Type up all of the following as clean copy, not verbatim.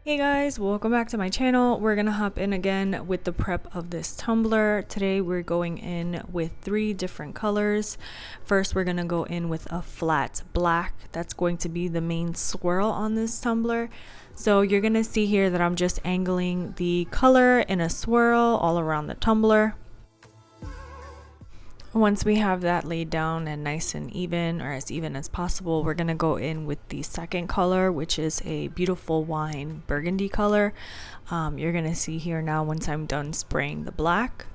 Hey guys, welcome back to my channel. We're gonna hop in again with the prep of this tumbler. Today we're going in with 3 different colors. First we're gonna go in with a flat black. That's going to be the main swirl on this tumbler. So you're gonna see here that I'm just angling the color in a swirl all around the tumbler. Once we have that laid down and nice and even, or as even as possible, we're going to go in with the second color, which is a beautiful wine burgundy color. You're going to see here now once I'm done spraying the black.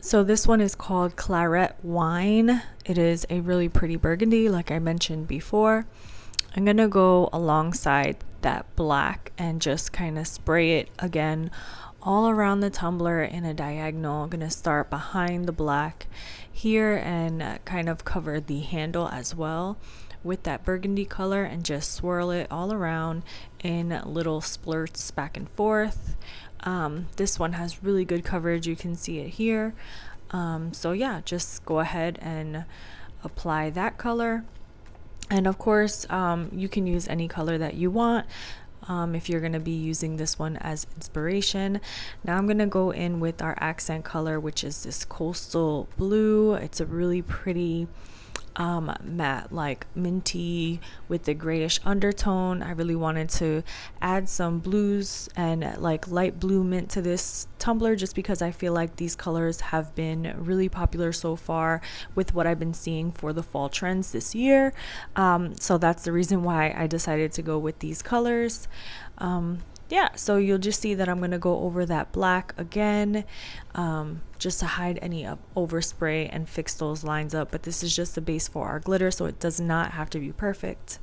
So this one is called Claret Wine. It is a really pretty burgundy, like I mentioned before. I'm going to go alongside that black and just kind of spray it again all around the tumbler in a diagonal. I'm going to start behind the black here and kind of cover the handle as well with that burgundy color and just swirl it all around in little splurts back and forth. This one has really good coverage, you can see it here. So yeah, just go ahead and apply that color. And of course, you can use any color that you want if you're going to be using this one as inspiration. Now I'm going to go in with our accent color, which is this coastal blue. It's a really pretty matte, like minty with the grayish undertone. I really wanted to add some blues and like light blue mint to this tumbler just because I feel like these colors have been really popular so far with what I've been seeing for the fall trends this year. So that's the reason why I decided to go with these colors. Yeah, so you'll just see that I'm going to go over that black again, just to hide any overspray and fix those lines up. But this is just the base for our glitter, so it does not have to be perfect.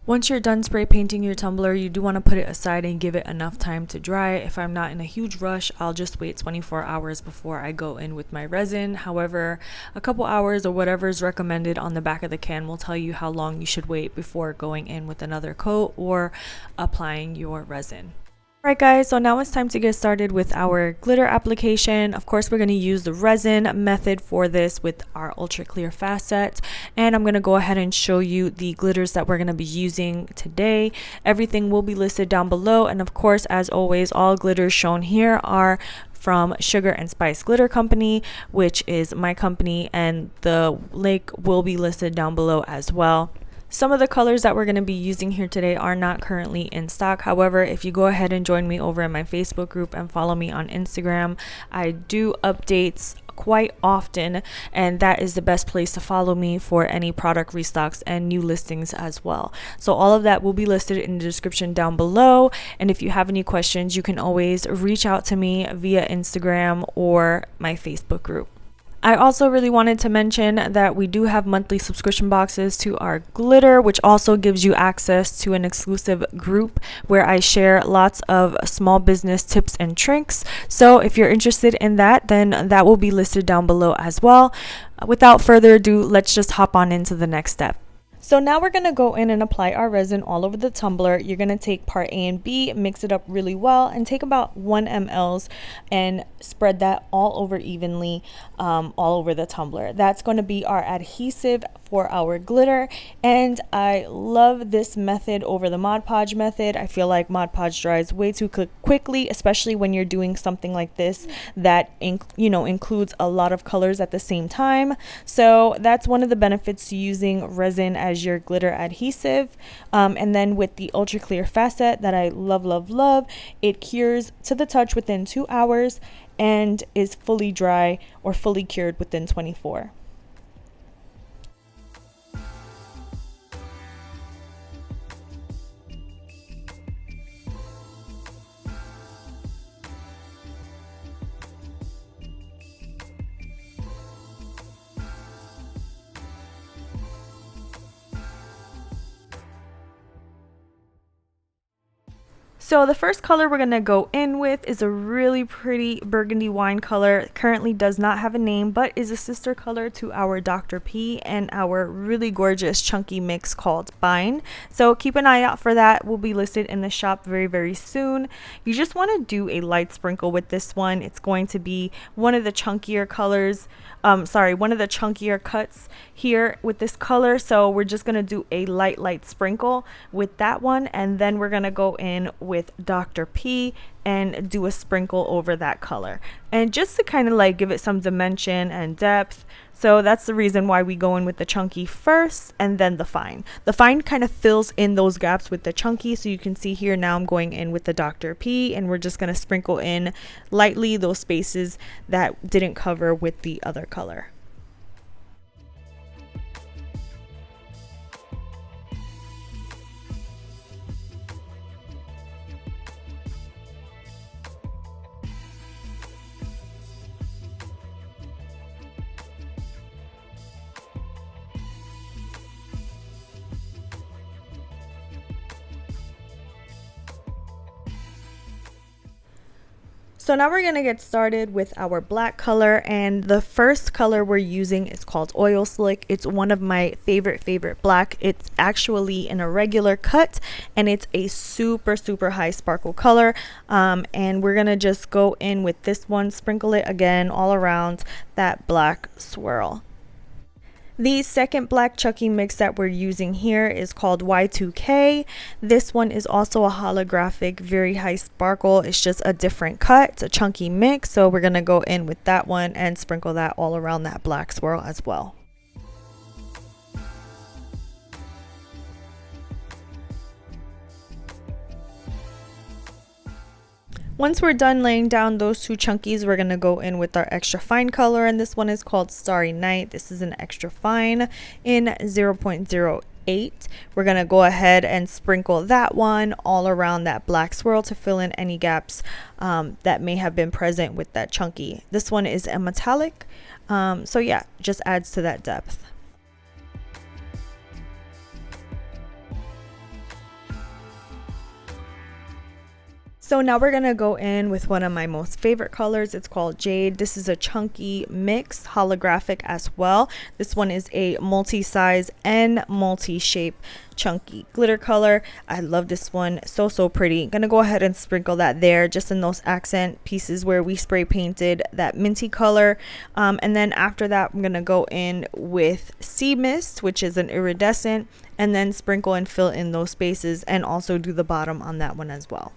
Once you're done spray painting your tumbler, you do want to put it aside and give it enough time to dry. If I'm not in a huge rush, I'll just wait 24 hours before I go in with my resin. However, a couple hours or whatever is recommended on the back of the can will tell you how long you should wait before going in with another coat or applying your resin. Alright guys, so now it's time to get started with our glitter application. Of course, we're going to use the resin method for this with our ultra clear facet, and I'm going to go ahead and show you the glitters that we're going to be using today. Everything will be listed down below, and of course, as always, all glitters shown here are from Sugar and Spice Glitter Company, which is my company, and the link will be listed down below as well. Some of the colors that we're going to be using here today are not currently in stock. However, if you go ahead and join me over in my Facebook group and follow me on Instagram, I do updates quite often, and that is the best place to follow me for any product restocks and new listings as well. So all of that will be listed in the description down below, and if you have any questions, you can always reach out to me via Instagram or my Facebook group. I also really wanted to mention that we do have monthly subscription boxes to our glitter, which also gives you access to an exclusive group where I share lots of small business tips and tricks. So if you're interested in that, then that will be listed down below as well. Without further ado, let's just hop on into the next step. So now we're going to go in and apply our resin all over the tumbler. You're going to take part A and B, mix it up really well, and take about 1 ml and spread that all over evenly, all over the tumbler. That's going to be our adhesive for our glitter, and I love this method over the Mod Podge method. I feel like Mod Podge dries way too quickly, especially when you're doing something like this that includes a lot of colors at the same time. So that's one of the benefits to using resin as your glitter adhesive. And then with the ultra clear facet that I love, it cures to the touch within 2 hours and is fully dry or fully cured within 24. So the first color we're going to go in with is a really pretty burgundy wine color. It currently does not have a name, but is a sister color to our Dr.P and our really gorgeous chunky mix called Bind. So keep an eye out for that. Will be listed in the shop very, very soon. You just want to do a light sprinkle with this one. It's going to be one of the chunkier colors. One of the chunkier cuts here with this color. So we're just going to do a light sprinkle with that one, and then we're going to go in with Dr.P and do a sprinkle over that color, and just to kind of like give it some dimension and depth. So that's the reason why we go in with the chunky first and then the fine. The fine kind of fills in those gaps with the chunky, so you can see here now I'm going in with the Dr.P, and we're just going to sprinkle in lightly those spaces that didn't cover with the other color. So now we're going to get started with our black color, and the first color we're using is called Oil Slick. It's one of my favorite black. It's actually in a regular cut, and it's a super high sparkle color, and we're going to just go in with this one, sprinkle it again all around that black swirl. The second black chunky mix that we're using here is called Y2K. This one is also a holographic, very high sparkle. It's just a different cut. It's a chunky mix. So we're going to go in with that one and sprinkle that all around that black swirl as well. Once we're done laying down those two chunkies, we're going to go in with our extra fine color, and this one is called Starry Night. This is an extra fine in 0.08. We're going to go ahead and sprinkle that one all around that black swirl to fill in any gaps that may have been present with that chunky. This one is a metallic, so yeah, just adds to that depth. So now we're going to go in with one of my most favorite colors. It's called Jade. This is a chunky mix, holographic as well. This one is a multi-size and multi-shape chunky glitter color. I love this one. So pretty. Gonna go ahead and sprinkle that there, just in those accent pieces where we spray painted that minty color. And then after that, I'm gonna go in with Sea Mist, which is an iridescent, and then sprinkle and fill in those spaces, and also do the bottom on that one as well.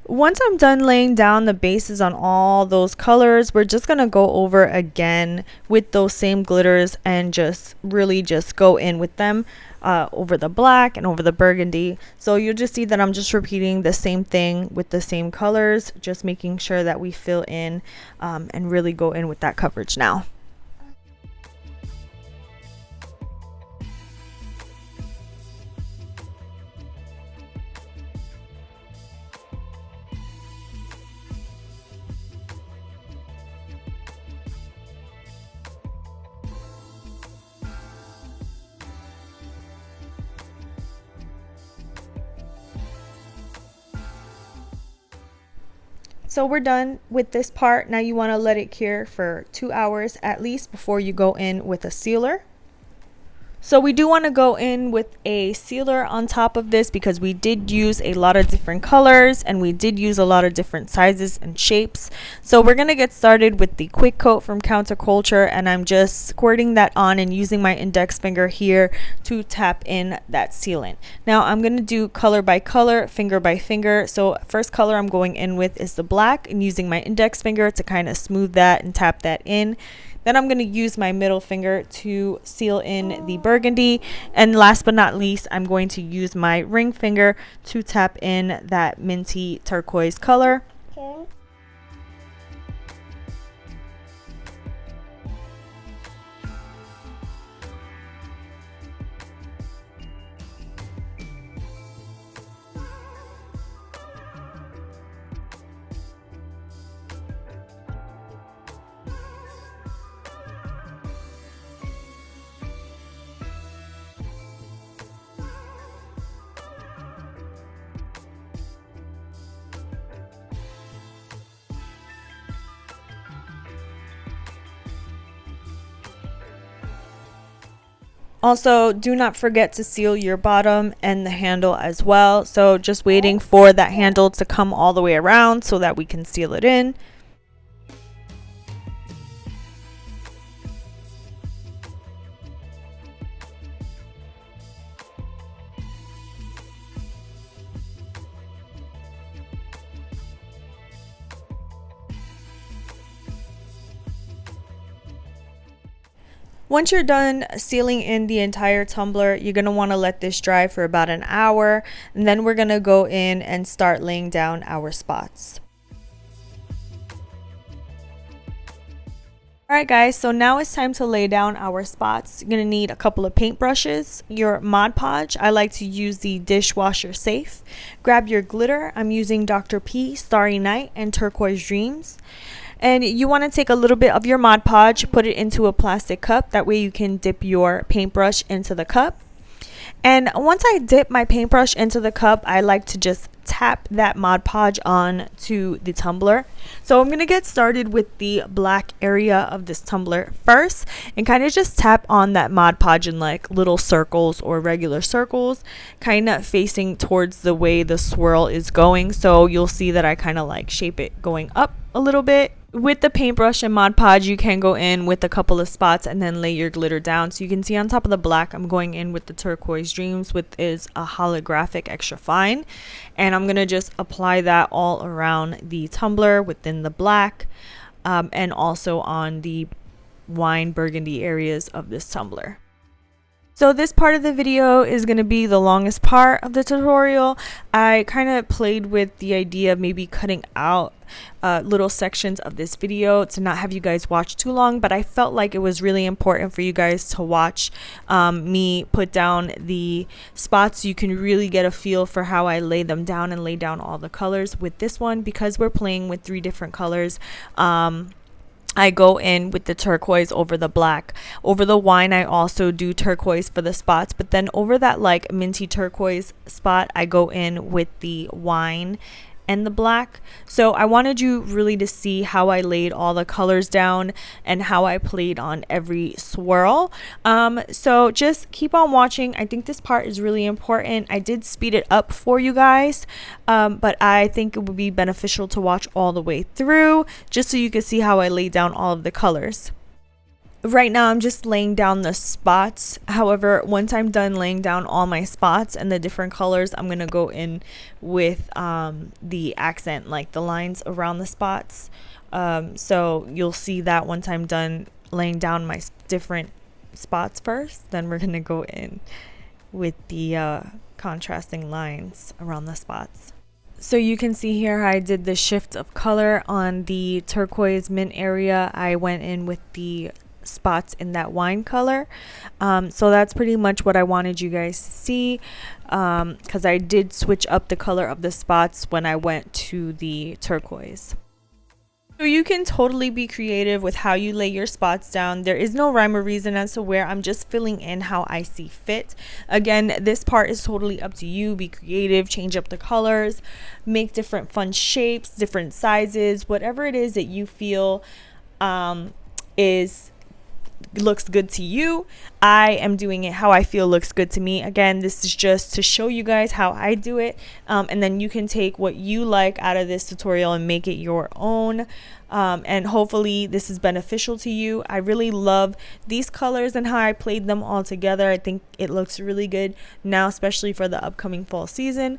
Once I'm done laying down the bases on all those colors, we're just going to go over again with those same glitters and just really just go in with them over the black and over the burgundy. So you'll just see that I'm just repeating the same thing with the same colors, just making sure that we fill in and really go in with that coverage now. So we're done with this part. Now you want to let it cure for 2 hours at least before you go in with a sealer. So we do want to go in with a sealer on top of this because we did use a lot of different colors and we did use a lot of different sizes and shapes. So we're going to get started with the quick coat from Counterculture, and I'm just squirting that on and using my index finger here to tap in that sealant. Now I'm going to do color by color, finger by finger. So first color I'm going in with is the black, and using my index finger to kind of smooth that and tap that in. Then I'm going to use my middle finger to seal in the burgundy. And last but not least, I'm going to use my ring finger to tap in that minty turquoise color. Okay. Also, do not forget to seal your bottom and the handle as well. So just waiting for that handle to come all the way around so that we can seal it in. Once you're done sealing in the entire tumbler, you're going to want to let this dry for about an hour, and then we're going to go in and start laying down our spots. Alright guys, so now it's time to lay down our spots. You're going to need a couple of paintbrushes, your Mod Podge. I like to use the Dishwasher Safe. Grab your glitter. I'm using Dr.P, Starry Night, and Turquoise Dreams. And you want to take a little bit of your Mod Podge, put it into a plastic cup. That way you can dip your paintbrush into the cup. And once I dip my paintbrush into the cup, I like to just tap that Mod Podge on to the tumbler. So I'm going to get started with the black area of this tumbler first and kind of just tap on that Mod Podge in like little circles or regular circles, kind of facing towards the way the swirl is going. So you'll see that I kind of like shape it going up a little bit. With the paintbrush and Mod Podge, you can go in with a couple of spots and then lay your glitter down. So you can see on top of the black, I'm going in with the Turquoise Dreams, which is a holographic extra fine. And I'm going to just apply that all around the tumbler within the black and also on the wine burgundy areas of this tumbler. So this part of the video is going to be the longest part of the tutorial. I kind of played with the idea of maybe cutting out little sections of this video to not have you guys watch too long, but I felt like it was really important for you guys to watch me put down the spots so you can really get a feel for how I lay them down and lay down all the colors with this one. Because we're playing with 3 different colors, I go in with the turquoise over the black. Over the wine, I also do turquoise for the spots, but then over that like minty turquoise spot, I go in with the wine and the black. So I wanted you really to see how I laid all the colors down and how I played on every swirl. So just keep on watching. I think this part is really important. I did speed it up for you guys, but I think it would be beneficial to watch all the way through just so you can see how I laid down all of the colors. Right now I'm just laying down the spots. However, once I'm done laying down all my spots and the different colors, I'm gonna go in with the accent, like the lines around the spots. So you'll see that once I'm done laying down my different spots first, then we're gonna go in with the contrasting lines around the spots. So you can see here I did the shift of color on the turquoise mint area. I went in with the spots in that wine color. So that's pretty much what I wanted you guys to see, because I did switch up the color of the spots when I went to the turquoise. So you can totally be creative with how you lay your spots down. There is no rhyme or reason as to where. I'm just filling in how I see fit. Again, this part is totally up to you. Be creative, change up the colors, make different fun shapes, different sizes, whatever it is that you feel looks good to you. I am doing it how I feel looks good to me. Again, this is just to show you guys how I do it, and then you can take what you like out of this tutorial and make it your own, and hopefully this is beneficial to you. I really love these colors and how I played them all together. I think it looks really good now, especially for the upcoming fall season.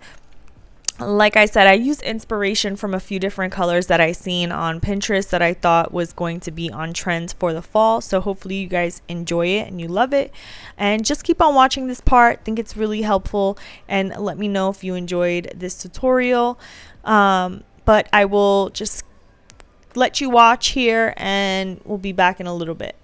Like I said, I used inspiration from a few different colors that I seen on Pinterest that I thought was going to be on trend for the fall. So hopefully you guys enjoy it and you love it. And just keep on watching this part. I think it's really helpful. And let me know if you enjoyed this tutorial. But I will just let you watch here and we'll be back in a little bit.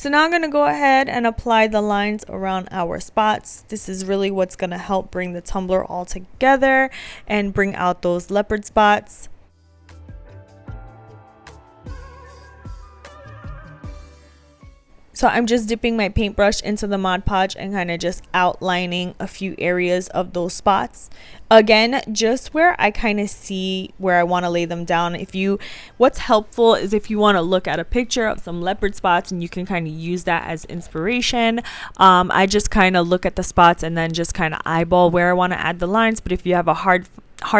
So now I'm going to go ahead and apply the lines around our spots. This is really what's going to help bring the tumbler all together and bring out those leopard spots. So I'm just dipping my paintbrush into the Mod Podge and kind of just outlining a few areas of those spots. Again, just where I kind of see where I want to lay them down. What's helpful is if you want to look at a picture of some leopard spots and you can kind of use that as inspiration. I just kind of look at the spots and then just kind of eyeball where I want to add the lines. But if you have a hard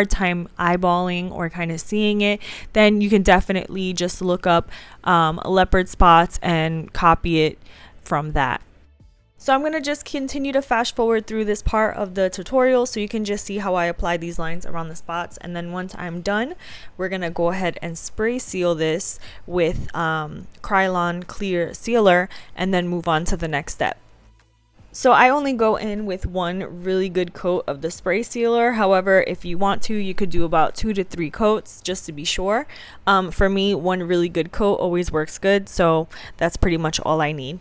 time eyeballing or kind of seeing it, then you can definitely just look up leopard spots and copy it from that. So I'm going to just continue to fast forward through this part of the tutorial so you can just see how I apply these lines around the spots. And then once I'm done, we're going to go ahead and spray seal this with Krylon clear sealer and then move on to the next step. So I only go in with one really good coat of the spray sealer. However, if you want to, you could do about 2 to 3 coats just to be sure. For me, one really good coat always works good, so that's pretty much all I need.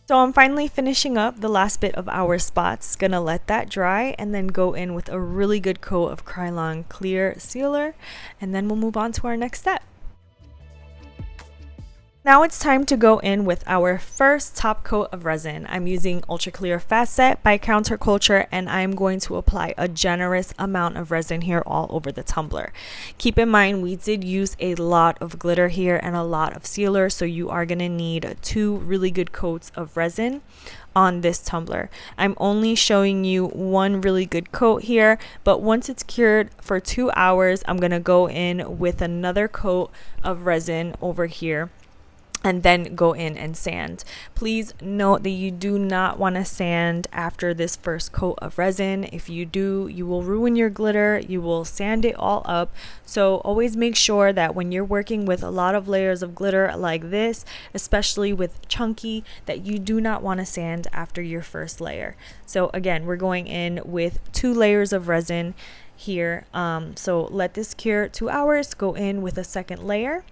So I'm finally finishing up the last bit of our spots. Gonna let that dry and then go in with a really good coat of Krylon clear sealer, and then we'll move on to our next step. Now it's time to go in with our first top coat of resin. I'm using Ultra Clear Fast Set by Counterculture, and I'm going to apply a generous amount of resin here all over the tumbler. Keep in mind we did use a lot of glitter here and a lot of sealer, so you are going to need 2 really good coats of resin on this tumbler. I'm only showing you 1 really good coat here, but once it's cured for 2 hours, I'm going to go in with another coat of resin over here and then go in and sand. Please note that you do not want to sand after this first coat of resin. If you do, you will ruin your glitter, you will sand it all up. So always make sure that when you're working with a lot of layers of glitter like this, especially with chunky, that you do not want to sand after your first layer. So again, we're going in with 2 layers of resin here. So let this cure 2 hours, go in with a second layer,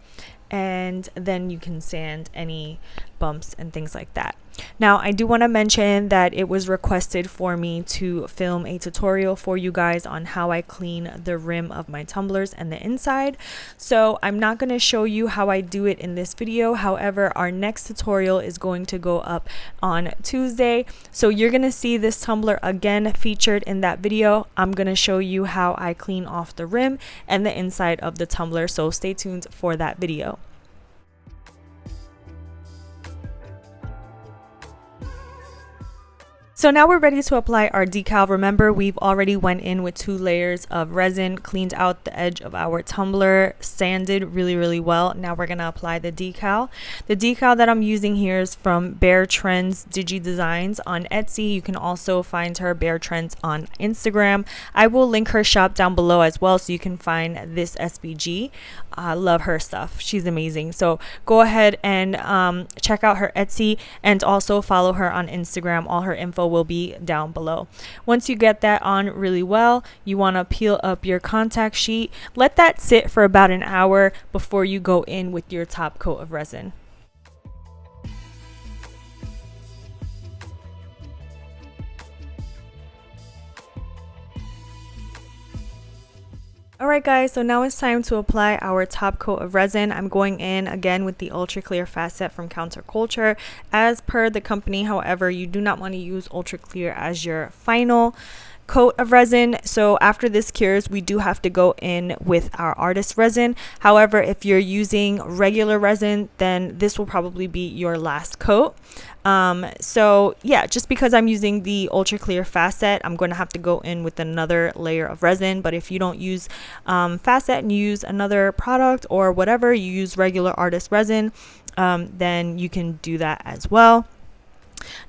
and then you can sand any bumps and things like that. Now I do want to mention that it was requested for me to film a tutorial for you guys on how I clean the rim of my tumblers and the inside. So I'm not going to show you how I do it in this video. However, our next tutorial is going to go up on Tuesday. So you're going to see this tumbler again featured in that video. I'm going to show you how I clean off the rim and the inside of the tumbler. So stay tuned for that video. So now we're ready to apply our decal. Remember, we've already went in with 2 layers of resin, cleaned out the edge of our tumbler, sanded really well. Now we're gonna apply the decal. The decal that I'm using here is from BearTrendz Digi Designs on Etsy. You can also find her BearTrendz on Instagram. I will link her shop down below as well, so you can find this SVG. I love her stuff. She's amazing. So go ahead and check out her Etsy and also follow her on Instagram. All her info will be down below. Once you get that on really well, you want to peel up your contact sheet. Let that sit for about an hour before you go in with your top coat of resin. Alright guys, so now it's time to apply our top coat of resin. I'm going in again with the Ultra Clear Fast Set from Counterculture. As per the company, however, you do not want to use Ultra Clear as your final coat of resin. So after this cures, we do have to go in with our artist resin. However, if you're using regular resin, then this will probably be your last coat. So yeah, just because I'm using the Ultra Clear Fast Set, I'm going to have to go in with another layer of resin. But if you don't use Fast Set and you use another product or whatever, you use regular artist resin, then you can do that as well.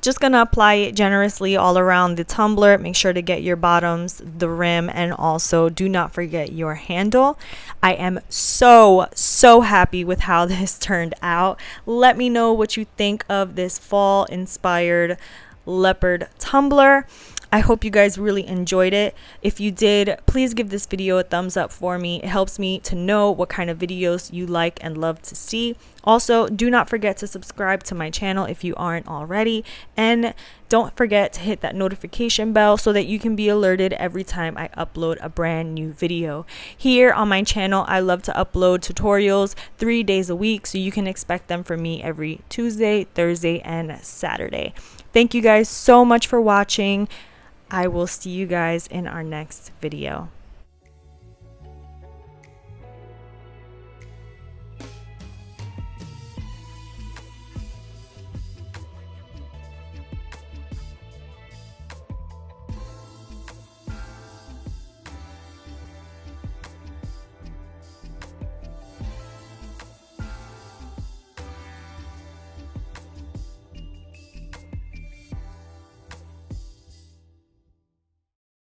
Just gonna apply it generously all around the tumbler. Make sure to get your bottoms, the rim, and also do not forget your handle. I am so happy with how this turned out. Let me know what you think of this fall inspired leopard tumbler. I hope you guys really enjoyed it. If you did, please give this video a thumbs up for me. It helps me to know what kind of videos you like and love to see. Also, do not forget to subscribe to my channel if you aren't already. And don't forget to hit that notification bell so that you can be alerted every time I upload a brand new video. Here on my channel, I love to upload tutorials 3 days a week, so you can expect them from me every Tuesday, Thursday, and Saturday. Thank you guys so much for watching. I will see you guys in our next video.